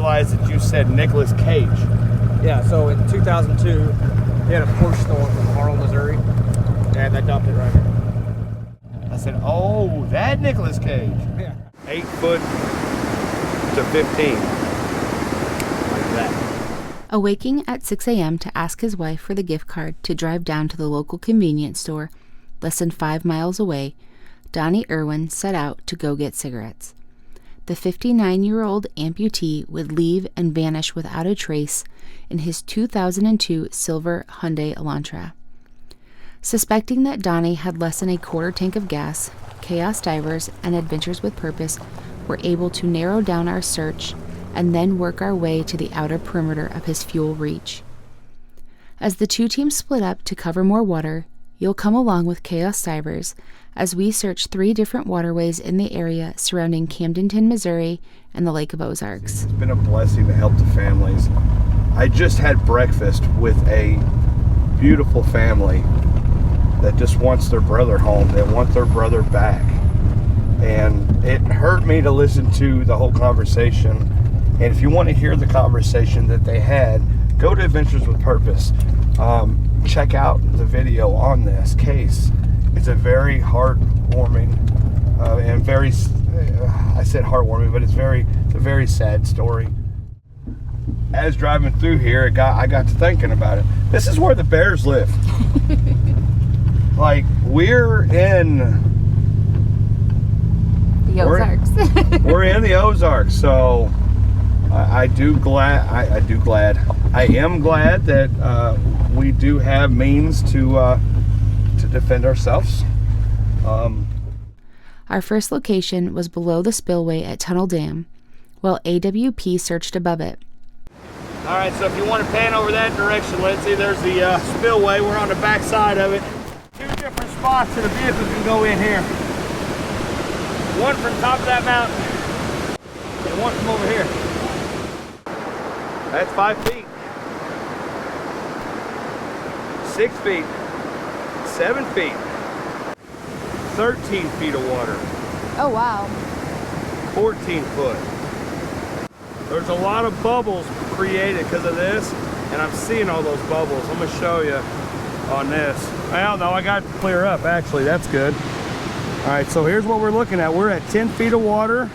realize that you said Nicolas Cage. Yeah, so in 2002, he had a Porsche stolen from Harlem, Missouri, and they dumped it right here. I said, oh, that Nicolas Cage. Yeah. 8 foot to 15. Like that. Awaking at 6 a.m. to ask his wife for the gift card to drive down to the local convenience store, less than 5 miles away, Donnie Erwin set out to go get cigarettes. The 59-year-old amputee would leave and vanish without a trace in his 2002 silver Hyundai Elantra. Suspecting that Donnie had less than a quarter tank of gas, ChaosDivers and Adventures with Purpose were able to narrow down our search and then work our way to the outer perimeter of his fuel reach. As the two teams split up to cover more water, you'll come along with ChaosDivers as we search 3 different waterways in the area surrounding Camden, Missouri, and the Lake of Ozarks. It's been a blessing to help the families. I just had breakfast with a beautiful family that just wants their brother home. They want their brother back. And it hurt me to listen to the whole conversation. And if you want to hear the conversation that they had, go to Adventures with Purpose. Check out the video on this case. It's a very heartwarming and very, I said heartwarming, but it's a very sad story. As driving through here, I got to thinking about it. This is where the bears live. Like, we're in The Ozarks. We're in the Ozarks, so I am glad that we do have means to defend ourselves. Our first location was below the spillway at Tunnel Dam, while AWP searched above it. All right, so if you want to pan over that direction, Lindsay, there's the spillway. We're on the back side of it. 2 different spots that a vehicle can go in here. One from top of that mountain, and one from over here. That's 5 feet. 6 feet. 7 feet. 13 feet of water. Oh, wow. 14 foot. There's a lot of bubbles created because of this, and I'm seeing all those bubbles. I'm gonna show you on this. Well, no, I got it to clear up, actually. That's good. All right, so here's what we're looking at. We're at 10 feet of water,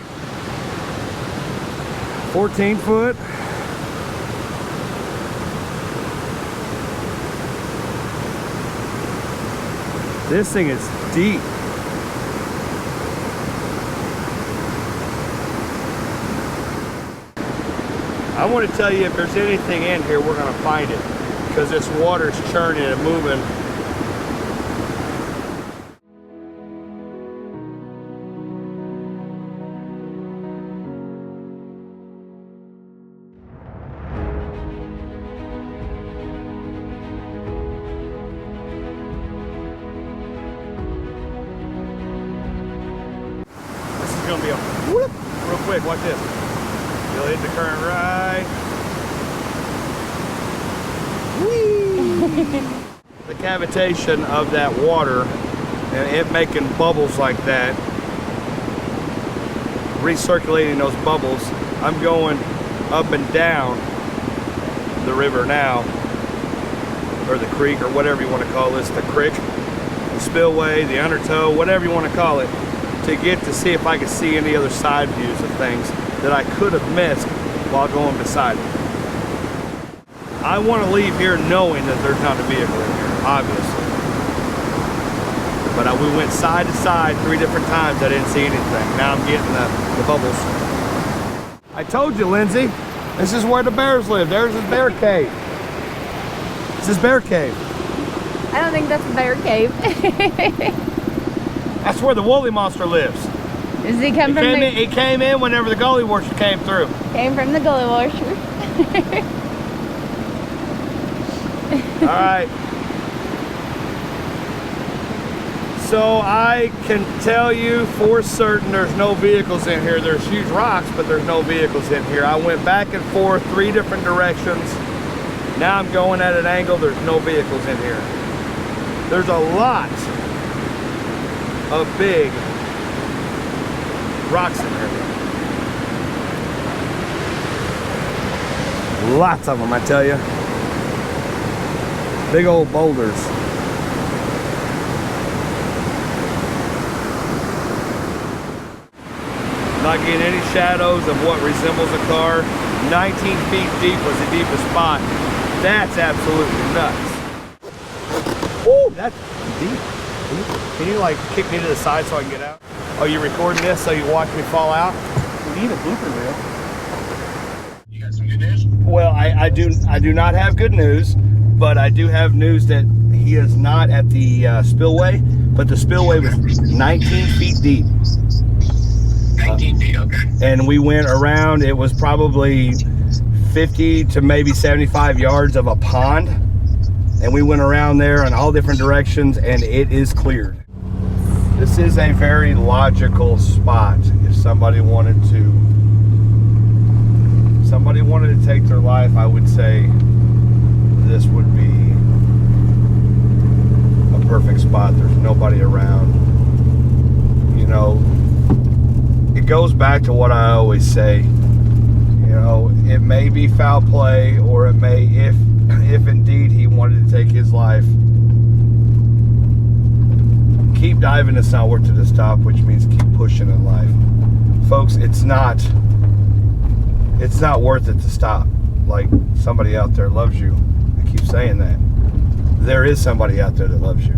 14 foot. This thing is deep. I want to tell you, if there's anything in here, we're going to find it, because this water's churning and moving. This is going to be a whoop, real quick. Watch this. You'll hit the current right. Whee! The cavitation of that water and it making bubbles like that, recirculating those bubbles. I'm going up and down the river now, or the creek, or whatever you want to call this, the creek, the spillway, the undertow, whatever you want to call it, to get to see if I can see any other side views of things that I could have missed while going beside it. I want to leave here knowing that there's not a vehicle in here, obviously. But we went side to side 3 different times. I didn't see anything. Now I'm getting the bubbles. I told you, Lindsay, this is where the bears live. There's his bear cave. This is bear cave. I don't think that's a bear cave. That's where the woolly monster lives. Does he come He came in whenever the gully washer came through. Came from the gully washer. All right. So I can tell you for certain there's no vehicles in here. There's huge rocks, but there's no vehicles in here. I went back and forth 3 different directions. Now I'm going at an angle. There's no vehicles in here. There's a lot of big rocks in there. Lots of them, I tell you. Big old boulders. Not getting any shadows of what resembles a car. 19 feet deep was the deepest spot. That's absolutely nuts. Ooh, that's deep. Can you like kick me to the side so I can get out? Oh, you recording this so you watch me fall out? We need a blooper reel. You got some good news? Well, I do not have good news, but I do have news that he is not at the spillway, but the spillway was 19 feet deep. 19 feet, okay. And we went around, it was probably 50 to maybe 75 yards of a pond. And we went around there in all different directions and it is cleared. This is a very logical spot. If somebody wanted to take their life, I would say this would be a perfect spot. There's nobody around. You know, it goes back to what I always say. You know, it may be foul play, or it may, if indeed he wanted to take his life, keep diving. It's not worth it to stop, which means keep pushing in life. Folks, it's not worth it to stop. Like, somebody out there loves you. I keep saying that. There is somebody out there that loves you.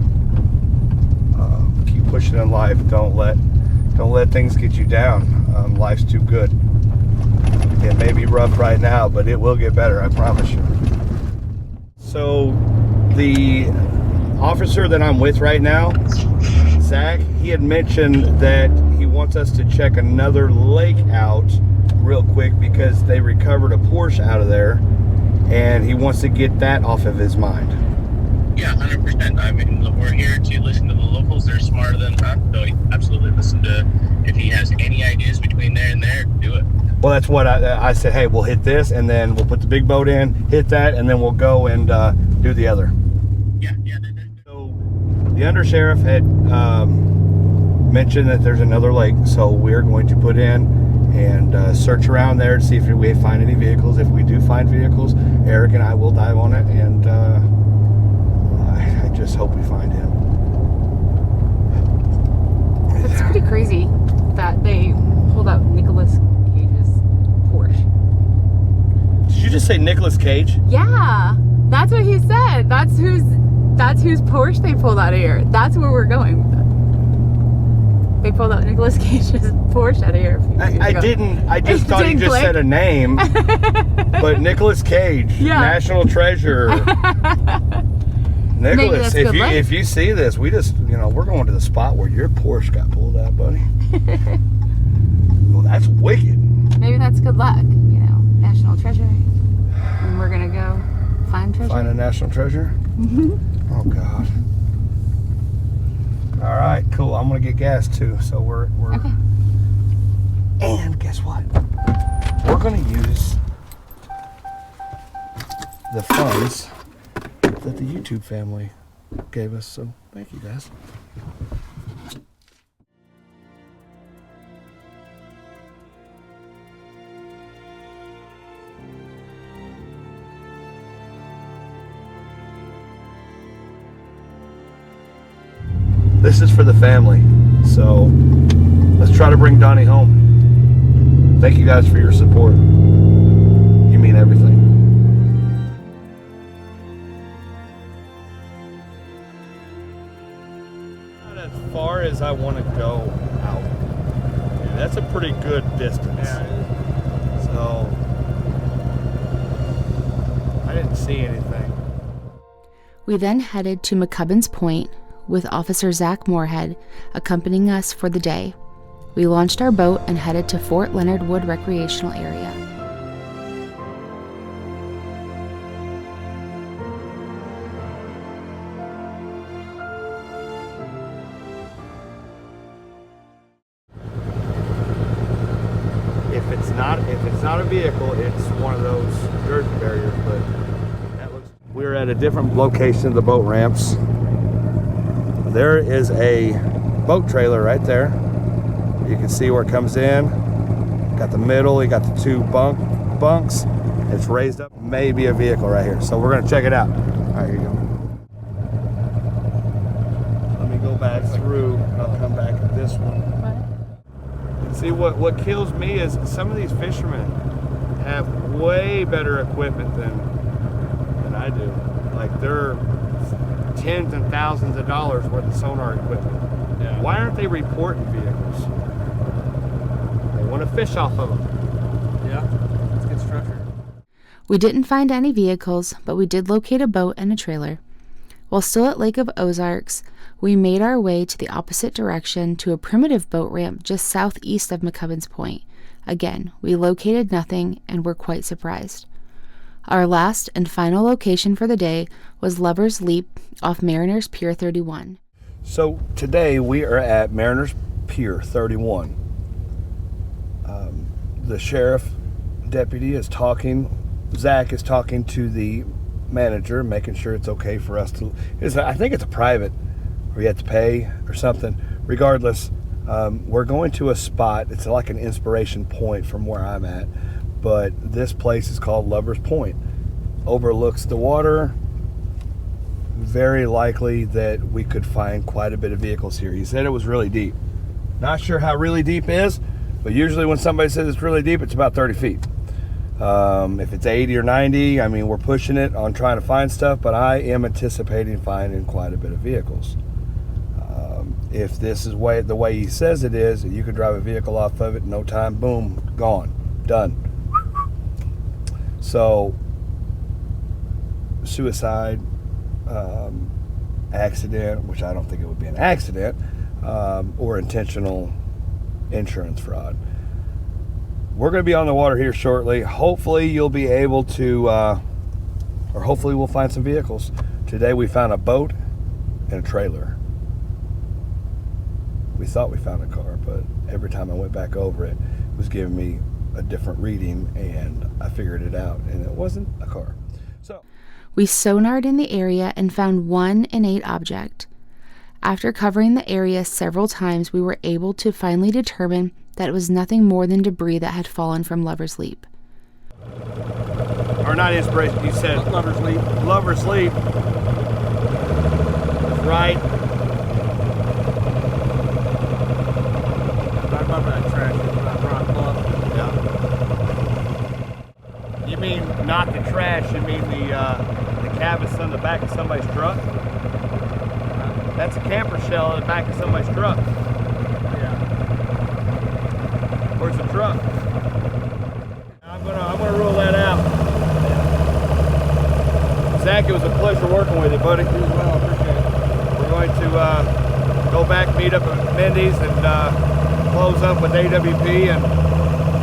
Keep pushing in life. Don't let things get you down. Life's too good. It may be rough right now, but it will get better, I promise you. So the officer that I'm with right now, Zach, he had mentioned that he wants us to check another lake out real quick because they recovered a Porsche out of there, and he wants to get that off of his mind. Yeah, 100%. I mean, we're here to listen to the locals. They're smarter than us, so absolutely listen to, if he has any ideas between there and there, do it. Well, that's what I said. Hey, we'll hit this, and then we'll put the big boat in, hit that, and then we'll go and do the other. Yeah. So the undersheriff had mentioned that there's another lake, so we're going to put in and search around there to see if we find any vehicles. If we do find vehicles, Eric and I will dive on it, and I just hope we find him. It's pretty crazy that they pulled out Nicolas Cage's Porsche. Did you just say Nicolas Cage? Yeah, that's what he said. That's whose Porsche they pulled out of here. That's where we're going with it. They pulled out Nicolas Cage's Porsche out of here. I just thought he just said a name. But Nicolas Cage, yeah. National Treasure. Nicholas, if you see this, we're going to the spot where your Porsche got pulled out, buddy. Well, that's wicked. Maybe that's good luck, national treasure. And we're gonna go find treasure. Find a national treasure? Mm-hmm. Oh God. All right, cool. I'm gonna get gas too, so we're okay. And guess what? We're gonna use the funds that the YouTube family gave us, so thank you guys. This is for the family, so let's try to bring Donnie home. Thank you guys for your support. You mean everything. Not as far as I want to go out. Yeah, that's a pretty good distance. Yeah. So I didn't see anything. We then headed to McCubbin's Point with Officer Zach Morehead accompanying us for the day. We launched our boat and headed to Fort Leonard Wood Recreational Area. If it's not a vehicle, it's one of those dirt barriers, but that looks. We're at a different location of the boat ramps. There is a boat trailer right there. You can see where it comes in. Got the middle, you got the two bunks. It's raised up. may be a vehicle right here. So we're gonna check it out. All right, here you go. Let me go back through, and I'll come back at this one. And see, what kills me is some of these fishermen have way better equipment than I do. Like, they're tens and thousands of dollars worth of sonar equipment. Yeah. Why aren't they reporting vehicles? They want to fish off of them. Yeah, it's good structure. We didn't find any vehicles, but we did locate a boat and a trailer. While still at Lake of Ozarks, we made our way to the opposite direction to a primitive boat ramp just southeast of McCubbin's Point. Again, we located nothing and were quite surprised. Our last and final location for the day was Lover's Leap off Mariners Pier 31. So today we are at Mariners Pier 31. The sheriff deputy is talking, Zach is talking to the manager, making sure it's okay for us to, I think it's a private, where you have to pay or something. Regardless, we're going to a spot, it's like an inspiration point from where I'm at, but this place is called Lover's Point. Overlooks the water. Very likely that we could find quite a bit of vehicles here. He said it was really deep. Not sure how really deep is, but usually when somebody says it's really deep, it's about 30 feet. If it's 80 or 90, I mean, we're pushing it on trying to find stuff, but I am anticipating finding quite a bit of vehicles. If this is the way he says it is, you could drive a vehicle off of it in no time, boom, gone, done. So, suicide, accident, which I don't think it would be an accident, or intentional insurance fraud. We're going to be on the water here shortly. Hopefully you'll be able to, or hopefully we'll find some vehicles. Today we found a boat and a trailer. We thought we found a car, but every time I went back over it, it was giving me a different reading, and I figured it out, and it wasn't a car. So We sonared in the area and found one innate object. After covering the area several times, we were able to finally determine that it was nothing more than debris that had fallen from Lover's Leap. Or not inspiration, you said Lover's Leap. Lover's Leap. Right. Right above that trash, that rock bluff. Yeah. You mean not the trash, you mean the canvas on the back of somebody's truck? That's a camper shell on the back of somebody's truck. Yeah. Where's the truck? I'm gonna rule that out. Zach, it was a pleasure working with you, buddy. You as well, appreciate it. We're going to go back, meet up at Mindy's, and close up with AWP, and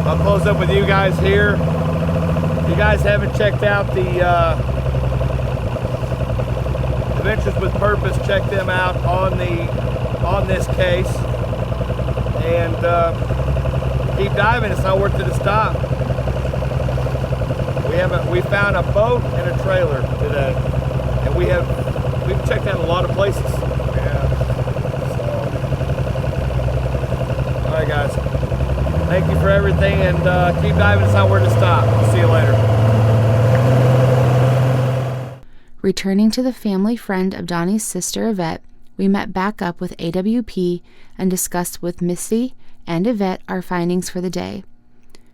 I'll close up with you guys here. If you guys haven't checked out the Adventures with Purpose, check them out on this case, and keep diving. It's not worth it to stop. We found a boat and a trailer today, and we've checked out a lot of places. Yeah. All right, guys. Thank you for everything, and keep diving. It's not worth it to stop. See you later. Returning to the family friend of Donnie's sister, Yvette, we met back up with AWP and discussed with Missy and Yvette our findings for the day.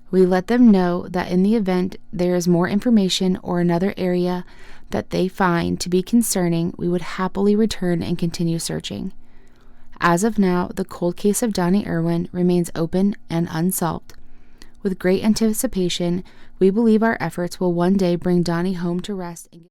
We let them know that in the event there is more information or another area that they find to be concerning, we would happily return and continue searching. As of now, the cold case of Donnie Erwin remains open and unsolved. With great anticipation, we believe our efforts will one day bring Donnie home to rest and